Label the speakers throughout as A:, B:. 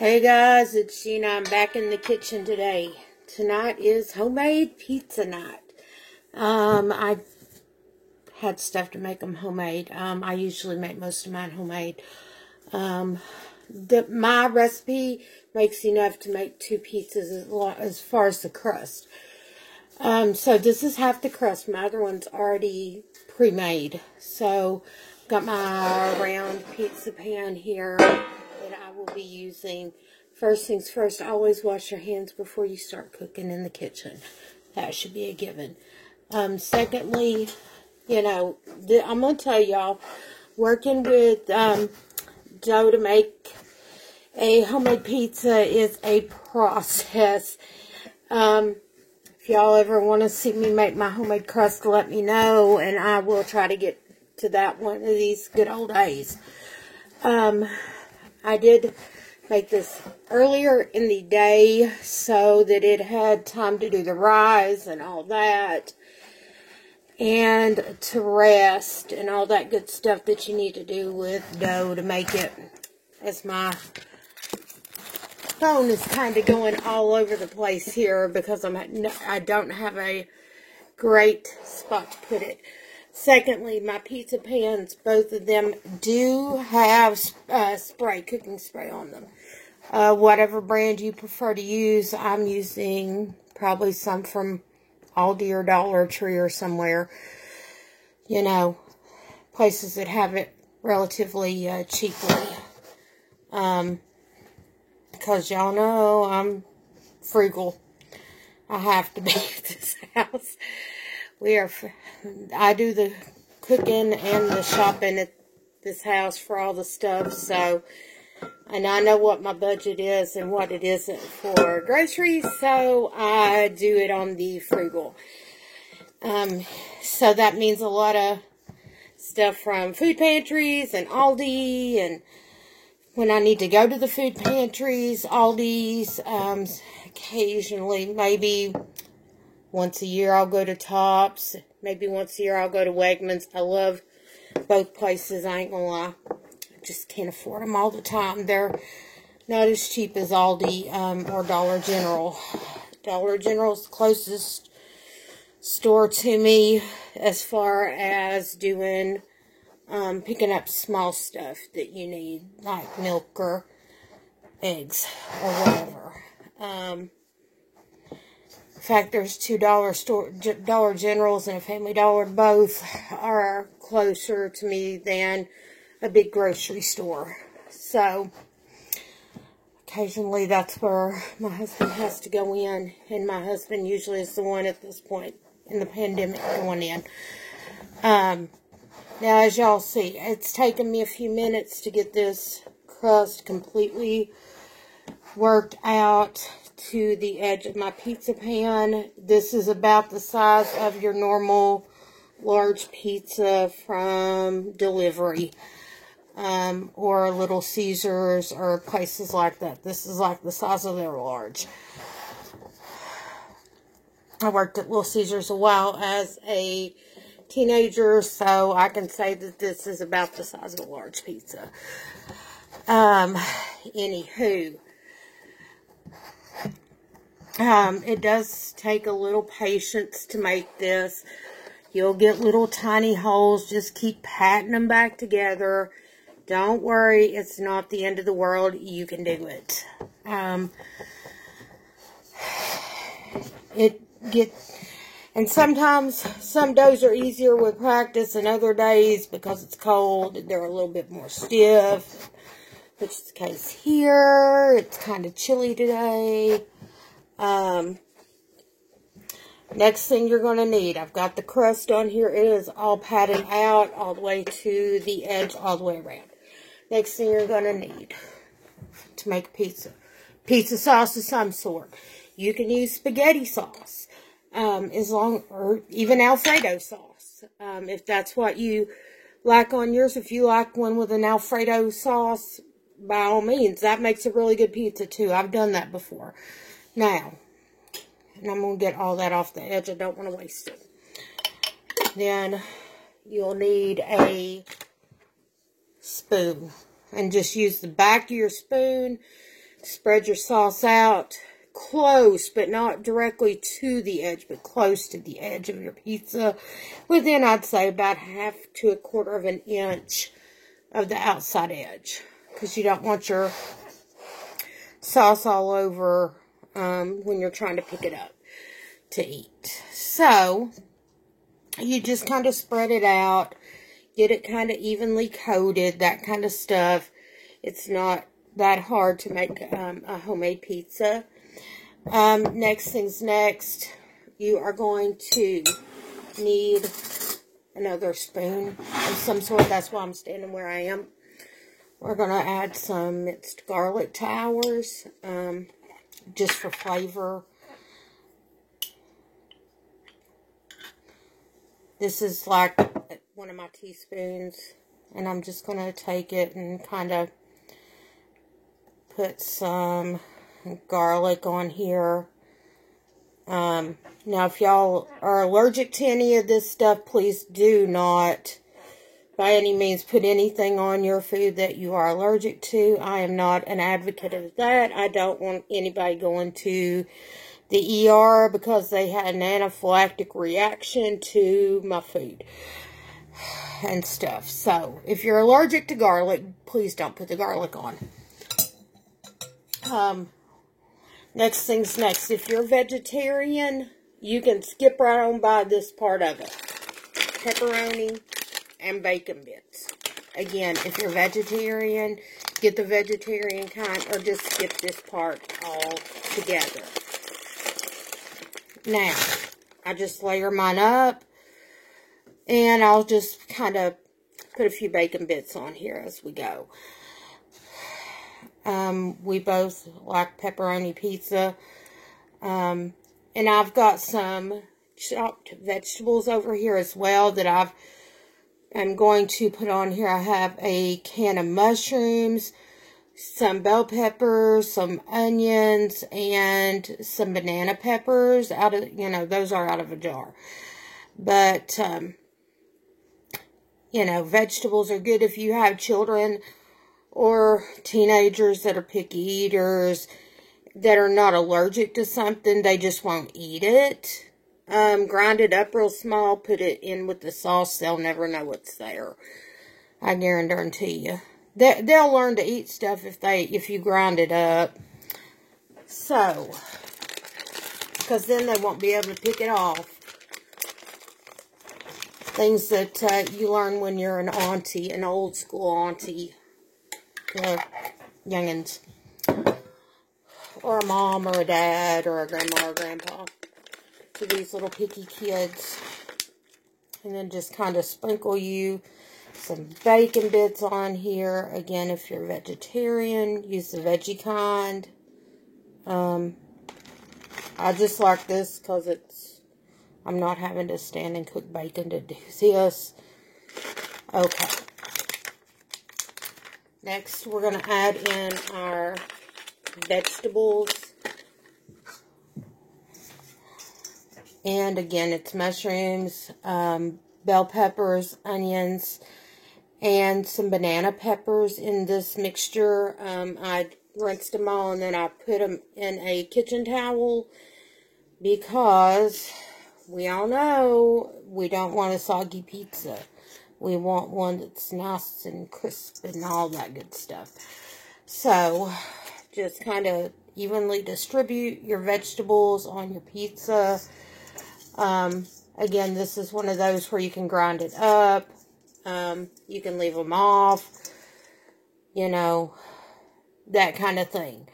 A: Hey guys, it's Sheena. I'm back in the kitchen today. Tonight is homemade pizza night. I had stuff to make them homemade. I usually make most of mine homemade. My recipe makes enough to make 2 pizzas as far as the crust. So this is half the crust. My other one's already pre-made. So got my round pizza pan here that I will be using. First things first, always wash your hands before you start cooking in the kitchen. That should be a given. Secondly, I'm going to tell y'all, working with dough to make a homemade pizza is a process. If y'all ever want to see me make my homemade crust, let me know, and I will try to get to that one of these good old days. I did make this earlier in the day so that it had time to do the rise and all that, and to rest and all that good stuff that you need to do with dough to make it. As my phone is kind of going all over the place here because I don't have a great spot to put it. Secondly, my pizza pans, both of them do have cooking spray on them. Whatever brand you prefer to use, I'm using probably some from Aldi or Dollar Tree or somewhere. Places that have it relatively cheaply. Because y'all know I'm frugal. I have to be at this house. I do the cooking and the shopping at this house for all the stuff, and I know what my budget is and what it isn't for groceries, so I do it on the frugal. So that means a lot of stuff from food pantries and Aldi, and when I need to go to the food pantries, Aldi's, occasionally, maybe once a year I'll go to Tops. Maybe once a year I'll go to Wegmans. I love both places, I ain't gonna lie. I just can't afford them all the time. They're not as cheap as Aldi or Dollar General. Dollar General's the closest store to me as far as doing picking up small stuff that you need, like milk or eggs or whatever. In fact, there's $2 Dollar Generals and a Family Dollar. Both are closer to me than a big grocery store. So, occasionally that's where my husband has to go in. And my husband usually is the one at this point in the pandemic going in. Now, as y'all see, it's taken me a few minutes to get this crust completely worked out to the edge of my pizza pan. This is about the size of your normal large pizza from delivery, or Little Caesars or places like that. This is like the size of their large. I worked at Little Caesars a while as a teenager, so I can say that this is about the size of a large pizza. Anywho, it does take a little patience to make this. You'll get little tiny holes. Just keep patting them back together. Don't worry, it's not the end of the world. You can do it. And sometimes some doughs are easier with practice than other days because it's cold and they're a little bit more stiff, which is the case here. It's kind of chilly today. Next thing you're going to need, I've got the crust on here. It is all patted out all the way to the edge, all the way around. Next thing you're going to need to make a pizza. Pizza sauce of some sort. You can use spaghetti sauce. Or even Alfredo sauce. If that's what you like on yours. If you like one with an Alfredo sauce, by all means, that makes a really good pizza too. I've done that before. Now, and I'm going to get all that off the edge. I don't want to waste it. Then you'll need a spoon. And just use the back of your spoon Spread your sauce out close, but not directly to the edge, but close to the edge of your pizza. Within, I'd say, about 1/2 to 1/4 of an inch of the outside edge. Because you don't want your sauce all over when you're trying to pick it up to eat. So, you just kind of spread it out. Get it kind of evenly coated, that kind of stuff. It's not that hard to make a homemade pizza. Next thing's next. You are going to need another spoon of some sort. That's why I'm standing where I am. We're going to add some minced garlic to ours, just for flavor. This is like one of my teaspoons, and I'm just going to take it and kind of put some garlic on here. Now, if y'all are allergic to any of this stuff, please do not, by any means, put anything on your food that you are allergic to. I am not an advocate of that. I don't want anybody going to the ER because they had an anaphylactic reaction to my food and stuff. So, if you're allergic to garlic, please don't put the garlic on. Next thing's next. If you're vegetarian, you can skip right on by this part of it. Pepperoni and bacon bits. Again, if you're vegetarian, get the vegetarian kind, or just skip this part all together. Now, I just layer mine up, and I'll just kind of put a few bacon bits on here as we go. We both like pepperoni pizza. And I've got some chopped vegetables over here as well that I'm going to put on here. I have a can of mushrooms, some bell peppers, some onions, and some banana peppers. Those are out of a jar. But, vegetables are good if you have children or teenagers that are picky eaters, that are not allergic to something. They just won't eat it. Grind it up real small, put it in with the sauce. They'll never know what's there. I guarantee you. They'll learn to eat stuff if you grind it up. So, because then they won't be able to pick it off. Things that you learn when you're an auntie, an old school auntie. Youngins, or a mom, or a dad, or a grandma, or grandpa, to these little picky kids. And then just kind of sprinkle you some bacon bits on here. Again, if you're vegetarian, use the veggie kind. I just like this because I'm not having to stand and cook bacon to do this. Okay. Next, we're going to add in our vegetables. And again, it's mushrooms, bell peppers, onions, and some banana peppers in this mixture. I rinsed them all, and then I put them in a kitchen towel because we all know we don't want a soggy pizza. We want one that's nice and crisp and all that good stuff. So, just kind of evenly distribute your vegetables on your pizza. Again, this is one of those where you can grind it up. You can leave them off. That kind of thing.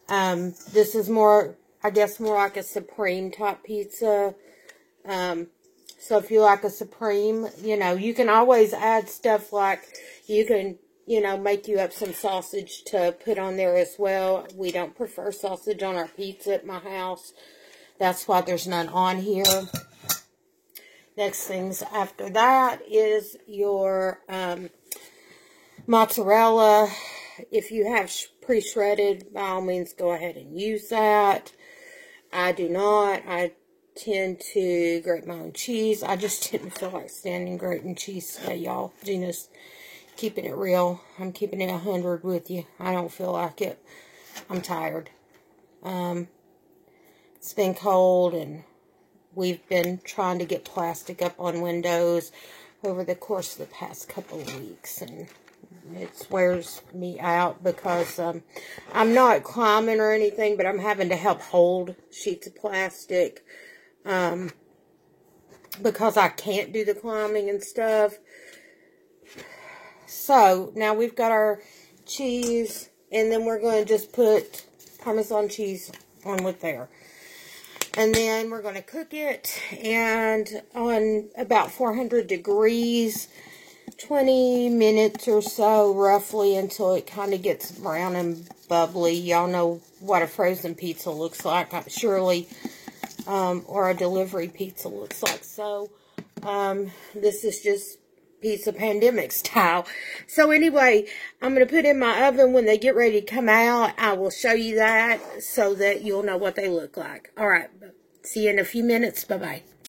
A: This is more, I guess, more like a Supreme type pizza. So if you like a Supreme, you can always add stuff like, you can, make you up some sausage to put on there as well. We don't prefer sausage on our pizza at my house. That's why there's none on here. Next things after that is your mozzarella. If you have pre-shredded, by all means, go ahead and use that. I do not. I tend to grate my own cheese. I just didn't feel like standing grating cheese today, y'all. Gina's keeping it real. I'm keeping it 100 with you. I don't feel like it. I'm tired. It's been cold, and we've been trying to get plastic up on windows over the course of the past couple of weeks, and it wears me out because I'm not climbing or anything, but I'm having to help hold sheets of plastic because I can't do the climbing and stuff. So now we've got our cheese, and then we're going to just put Parmesan cheese on with there. And then we're going to cook it, and on about 400 degrees, 20 minutes or so, roughly, until it kind of gets brown and bubbly. Y'all know what a frozen pizza looks like, surely, or a delivery pizza looks like. So, this is just pizza pandemic style. So anyway, I'm going to put in my oven. When they get ready to come out, I will show you that so that you'll know what they look like. All right. See you in a few minutes. Bye-bye.